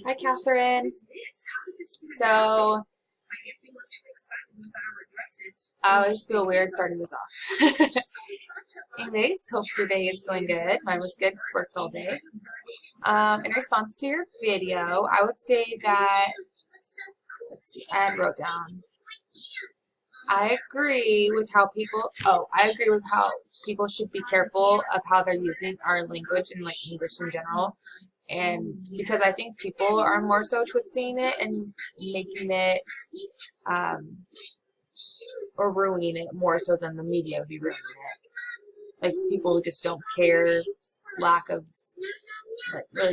Hi, Catherine. So, I always feel weird starting this off. Anyways, hope your day is going good. Mine was good. Just worked all day. In response to your video, I would say that, let's see, I wrote down, I agree with how people should be careful of how they're using our language and like English in general. And because I think people are more so twisting it and making it, or ruining it more so than the media would be ruining it. Like people who just don't care, really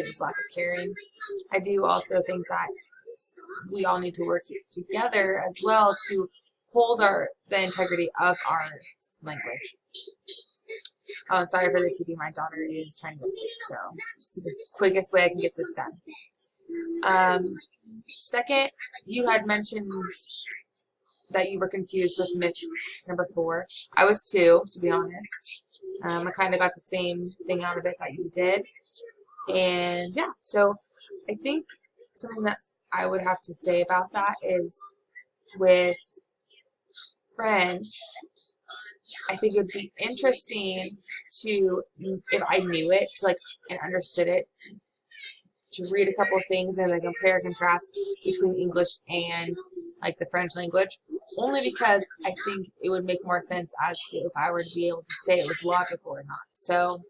just lack of caring. I do also think that we all need to work together as well to hold the integrity of our language. Oh, sorry for the TV. My daughter is trying to go to sleep, so this is the quickest way I can get this done. Second, you had mentioned that you were confused with myth number 4. I was too, to be honest. I kind of got the same thing out of it that you did. And yeah, so I think something that I would have to say about that is with French, I think it would be interesting to, if I knew it, and understood it, to read a couple of things and then compare and contrast between English and like the French language, only because I think it would make more sense as to if I were to be able to say it was logical or not. So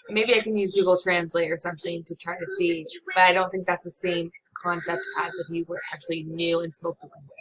maybe I can use Google Translate or something to try to see, but I don't think that's the same concept as if you were actually knew and spoke the language.